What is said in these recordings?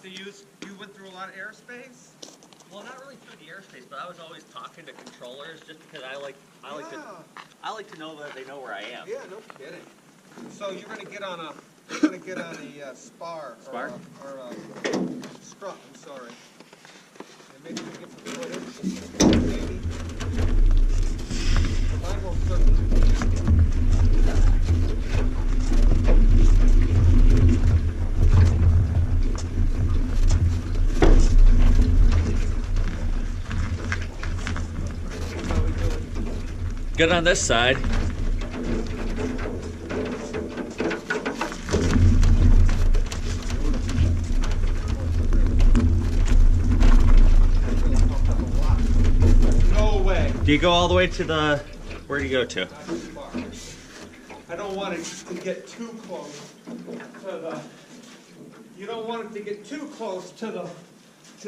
have to use, you went through a lot of airspace? Well, not really through the airspace, but I was always talking to controllers just because I like to know that they know where I am. Yeah, no kidding. So you're gonna get on a spar. Spar? Or a strut, I'm sorry. And maybe we get some footage, maybe. Mine will certainly. Good on this side. No way. Do you go all the way to the, where do you go to? I don't want it to get too close to the, you don't want it to get too close to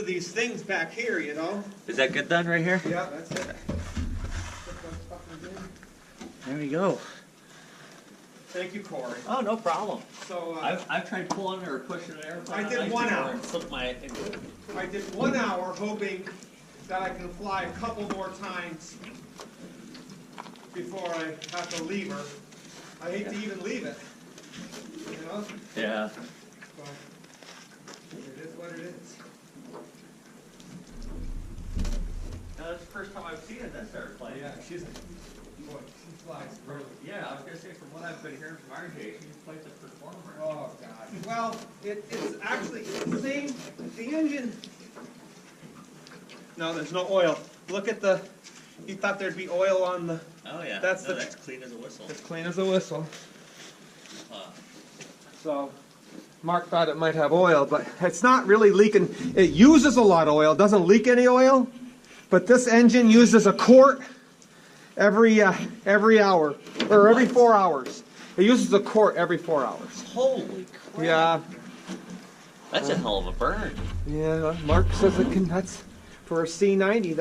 these things back here, you know? Is that good then, right here? Yeah, that's it. There we go. Thank you, Corey. Oh, no problem. So I've tried pulling or pushing an airplane. I did 1 hour. And slipped my. I did 1 hour hoping that I can fly a couple more times before I have to leave her. I hate to even leave it, you know? Yeah. But it is what it is. That's the first time I've seen it, this airplane. Yeah, boy, she flies really. Yeah, I was gonna say, from what I've been hearing from RJ, she's quite the performer. Oh, God. Well, it's actually the same, the engine. No, there's no oil. Look at the, you thought there'd be oil on the, Oh yeah, That's no, the- that's clean as a whistle. it's clean as a whistle. Huh. So, Mark thought it might have oil, but it's not really leaking. It uses a lot of oil, doesn't leak any oil, but this engine uses a quart every hour, or every 4 hours. It uses a quart every 4 hours. Holy crap. Yeah, That's a hell of a burn. yeah. Mark says it can. That's for a C90.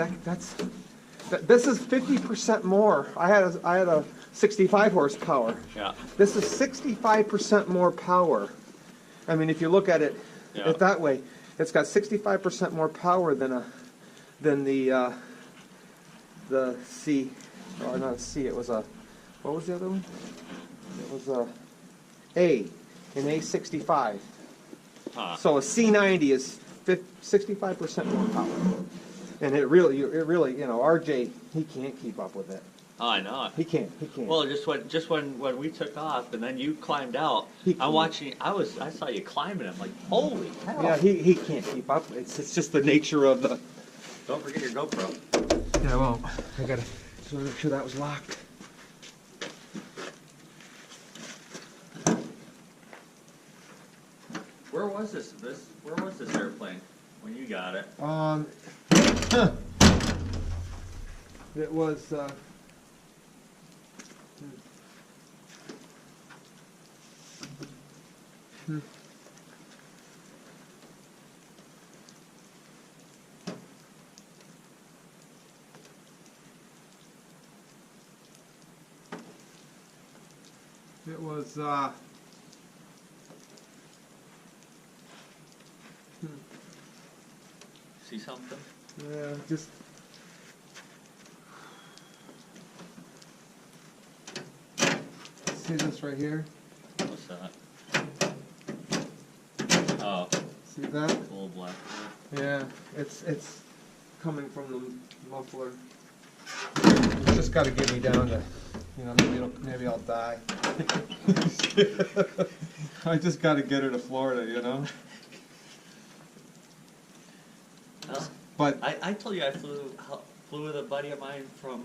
This is 50% more. I had a 65 horsepower. Yeah. This is 65% more power. I mean, if you look at it, Yeah. that way, it's got 65% more power than the C, or not a C. It was a, what was the other one? It was an A65. Huh. So a C90 is 65% more power, and it really, you know, RJ, he can't keep up with it. Oh, I know it. He can't. Well, just when we took off and then you climbed out, He I'm watching. I saw you climbing. I'm like, holy hell! Yeah, he can't keep up. It's just the nature of the. Don't forget your GoPro. Yeah, I won't. I gotta make sure that was locked. Where was this airplane when you got it? It was. It was. See something? Yeah, just. See this right here? What's that? Oh, See that? a little black. Yeah, it's coming from the muffler. It's just got to get me down to, you know, maybe I'll die. I just got to get her to Florida, you know. Well, But I told you I flew with a buddy of mine from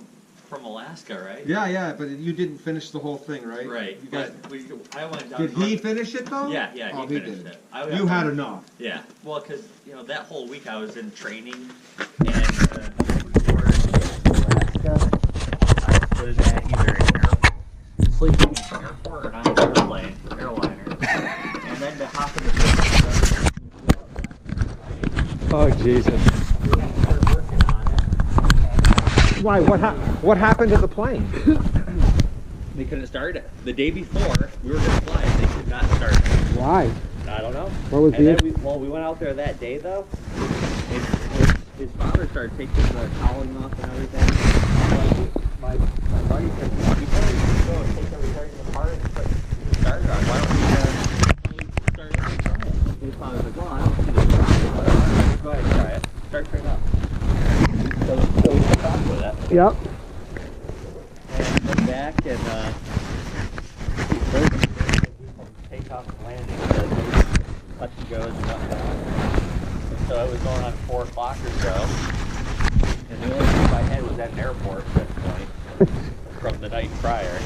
Alaska, right? yeah, but you didn't finish the whole thing, right? Right. You got, I went down. did he finish it though? Yeah, Oh, he finished did. it. You had enough. Yeah. Well, because that whole week I was in training and Alaska. I was at either sleeping in the airport or on an airliner, and then to hop in the Oh Jesus! Why? What happened to the plane? They couldn't start it. The day before we were going to fly, they could not start it. Why? I I don't know. What was And the then we went out there that day though. And his father started taking the cowling off and everything. My buddy said, before we go and take everything apart and put the starter on, why don't we start trying it? His father's like, well, I don't see the problem. Go ahead and try it. Start turning up. So we took off with it. Yep. And went back and take off and landing because touch and goes and whatnot. And so it was going on 4 o'clock or so. And the only sleep I had was at an airport at that point from the night prior.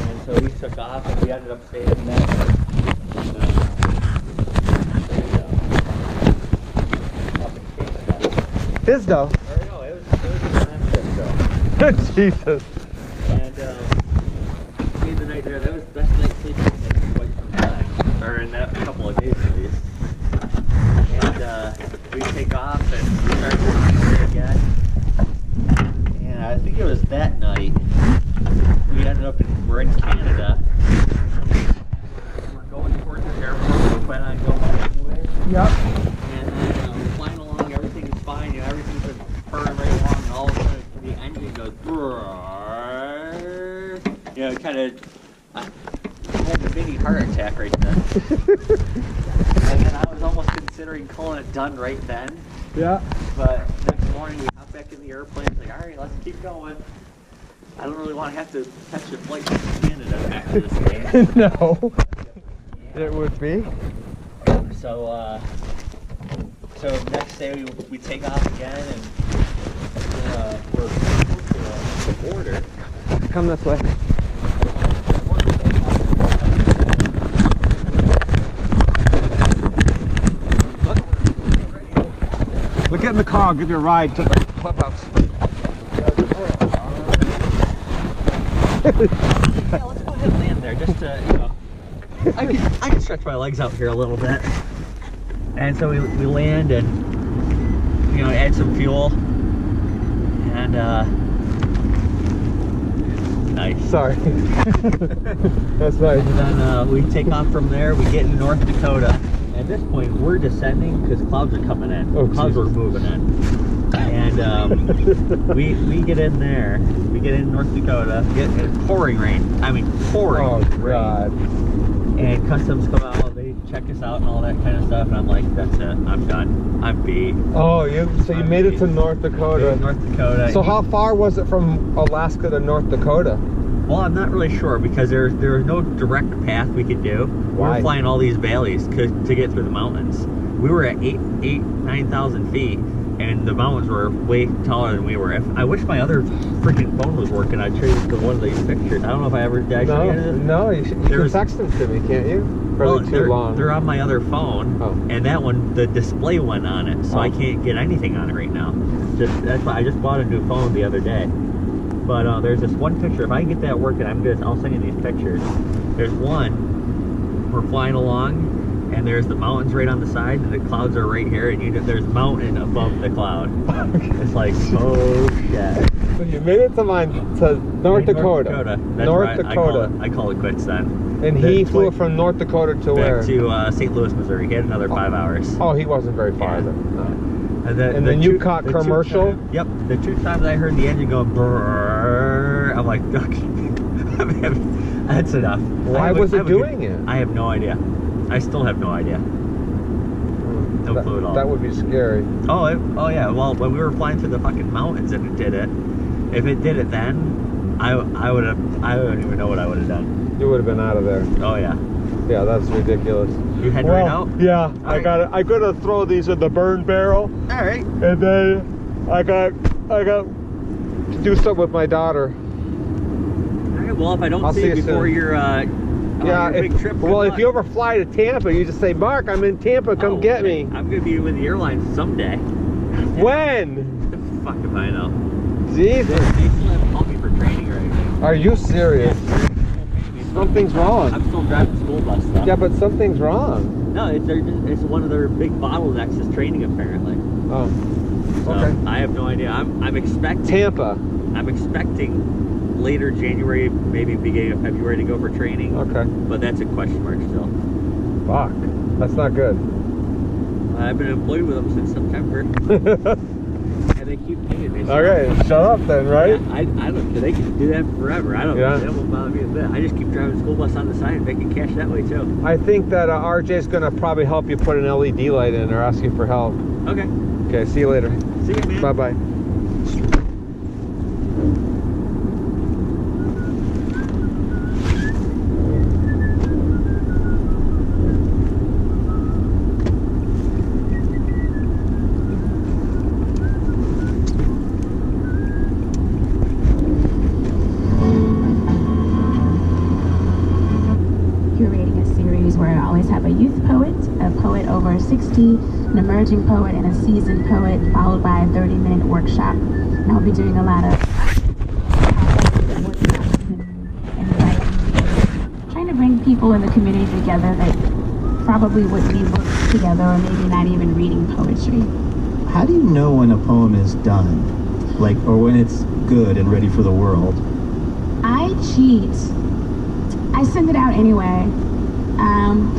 And so we took off and we ended up staying in that. Up in Cape Isdo. No, it was a Manchester. Jesus. And stayed the night there. That was the best night sleeping in quite some time, or in that couple of days at least. And we take off and we start working there again. And I think it was that night we ended up we're in Canada. We're going towards the airport. We plan on going anyway. Yep. And we're flying along. Everything's fine. You know, everything's been purring right along, and all of a sudden the engine goes. You know, kind of. I had a mini heart attack right then. And then I was almost considering calling it done right then. Yeah. But next morning we hop back in the airplane. It's like, all right, let's keep going. I don't really want to have to catch a flight to Canada after this game. No. It would be. So, so next day we take off again, and we're close to the border. Come this way. Look at in the car. I'll give you a ride to the clubhouse. Yeah, let's go ahead and land there, just to, you know. I can stretch my legs out here a little bit. And so we land and, you know, add some fuel. And, nice. Sorry. That's nice. And then we take off from there, we get in North Dakota. At this point, we're descending because clouds are coming in. Oh, clouds Jesus. are moving in. And we get in there. We get in North Dakota. It's pouring rain. I mean, pouring Oh, rain. God. And customs come out. They check us out and all that kind of stuff. And I'm like, that's it. I'm done. I'm beat. Oh, so you made it to North Dakota. North Dakota. So how far was it from Alaska to North Dakota? Well, I'm not really sure because there was no direct path we could do. We Why? were flying all these valleys to get through the mountains. We were at 9,000 feet, and the mountains were way taller than we were. I wish my other freaking phone was working. I'd show you one of these pictures. I don't know if I ever did. I show you this? No, you can text them to me, can't you? Probably too long. They're on my other phone, and that one, the display went on it, so I can't get anything on it right now. That's why I just bought a new phone the other day. But there's this one picture. If I can get that working, I'll send you these pictures. There's one. We're flying along, and there's the mountains right on the side, and the clouds are right here, and there's mountain above the cloud. It's like, oh shit. So you made it to North Dakota. That's North right. Dakota. I call it quits then. And he flew from North Dakota to where? Back to St. Louis, Missouri. He had another 5 hours. Oh, he wasn't very far Yeah. then. No. And then you caught commercial? Yep. The 2 times I heard the engine go brrrr, I'm like, okay. That's enough. Why was it doing it? I have no idea. I still have no idea. No clue at all. That would be scary. Oh yeah. Well, when we were flying through the fucking mountains and it did it, if it did it then, I don't even know what I would have done. You would have been out of there. Oh yeah. Yeah, that's ridiculous. You heading right out? Yeah, Right. I gotta throw these in the burn barrel, All right. and then I got to do something with my daughter. All right. Well, if I don't I'll see see you you before soon. your Yeah, your big trip. well, good if luck. you ever fly to Tampa, you just say, Mark, I'm in Tampa, come Oh, get me. I'm gonna be with the airline someday. When? Fuck if I know. Jesus, They still haven't called me for training or anything. are you serious? Something's wrong. I'm still driving school bus stuff. Yeah, but something's wrong. No, it's one of their big bottlenecks is training apparently. Oh, So okay. I have no idea. I'm expecting. Tampa. I'm expecting later January, maybe beginning of February to go for training. Okay. But that's a question mark still. Fuck. That's not good. I've been employed with them since September. And they keep paying me. Okay, shut up then, right? Yeah, I don't care. They can do that forever. I don't Yeah. That won't bother me a bit. I just keep driving the school bus on the side and making cash that way too. I think that RJ's gonna probably help you put an LED light in or ask you for help. Okay. Okay, see you later. See you, man. Bye-bye. Curating a series where I always have a youth poet, a poet over 60, an emerging poet, and a seasoned poet, followed by a 30-minute workshop. And I'll be doing a lot of workshops and writing, trying to bring people in the community together that probably wouldn't be working together or maybe not even reading poetry. How do you know when a poem is done? Like, or when it's good and ready for the world? I cheat. I send it out anyway.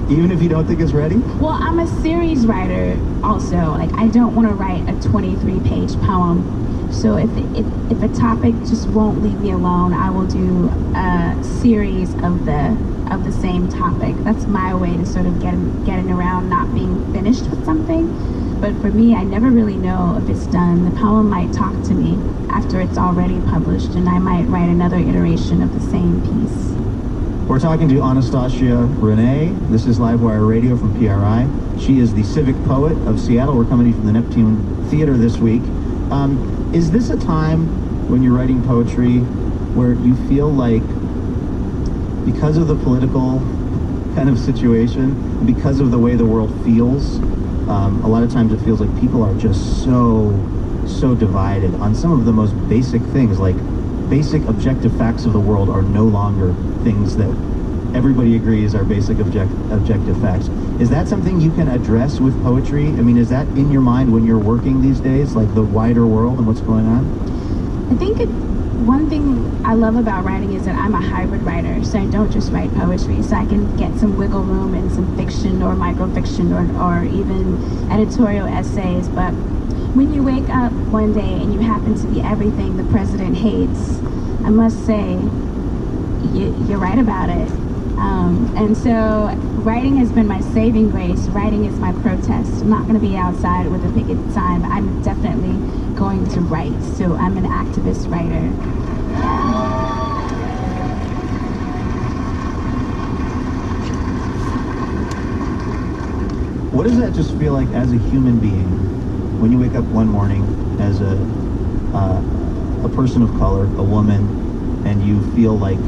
Even if you don't think it's ready? Well, I'm a series writer also. Like, I don't want to write a 23-page poem. So if a topic just won't leave me alone, I will do a series of the same topic. That's my way to sort of getting around not being finished with something. But for me, I never really know if it's done. The poem might talk to me after it's already published, and I might write another iteration of the same piece. We're talking to Anastasia Renee. This is Livewire Radio from PRI. She is the civic poet of Seattle. We're coming to you from the Neptune Theater this week. Is this a time when you're writing poetry where you feel like, because of the political kind of situation, because of the way the world feels, a lot of times it feels like people are just so divided on some of the most basic things, like basic objective facts of the world are no longer things that everybody agrees are basic objective facts. Is that something you can address with poetry? I mean, is that in your mind when you're working these days, like the wider world and what's going on? I think one thing I love about writing is that I'm a hybrid writer, so I don't just write poetry, so I can get some wiggle room in some fiction or microfiction or even editorial essays. But when you wake up one day and you happen to be everything the president hates, I must say, you're right about it. And so writing has been my saving grace. Writing is my protest. I'm not going to be outside with a picket sign, but I'm definitely going to write. So I'm an activist writer. What does that just feel like as a human being when you wake up one morning as a person of color, a woman, and you feel like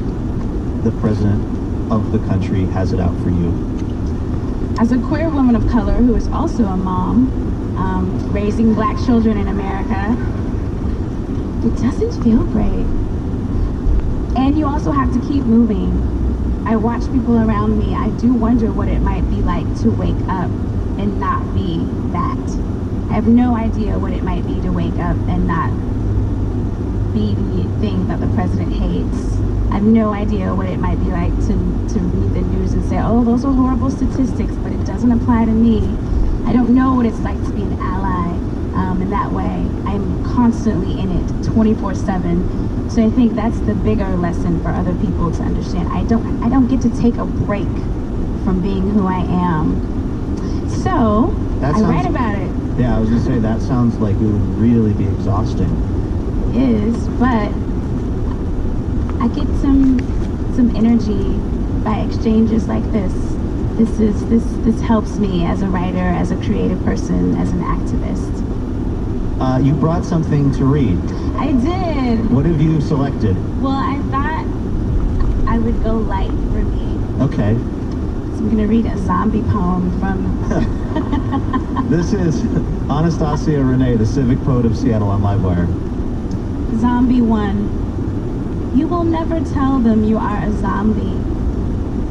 the president of the country has it out for you? As a queer woman of color who is also a mom, raising black children in America, it doesn't feel great. And you also have to keep moving. I watch people around me. I do wonder what it might be like to wake up and not be that. I have no idea what it might be to wake up and not be the thing that the president hates. I have no idea what it might be like to read the news and say, oh, those are horrible statistics, but it doesn't apply to me. I don't know what it's like to be an ally in that way. I'm constantly in it 24/7. So I think that's the bigger lesson for other people to understand. I don't get to take a break from being who I am. So I write about it. Yeah, I was gonna say, that sounds like it would really be exhausting. It is, but I get some energy by exchanges like this. This helps me as a writer, as a creative person, as an activist. You brought something to read. I did. What have you selected? Well, I thought I would go light for me. Okay. So I'm gonna read a zombie poem from. This is Anastasia Renee, the civic poet of Seattle on Livewire. Zombie 1. You will never tell them you are a zombie,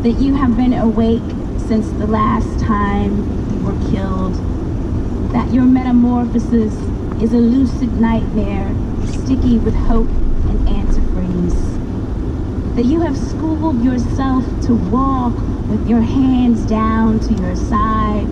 that you have been awake since the last time you were killed, that your metamorphosis is a lucid nightmare, sticky with hope and antifreeze, that you have schooled yourself to walk with your hands down to your side.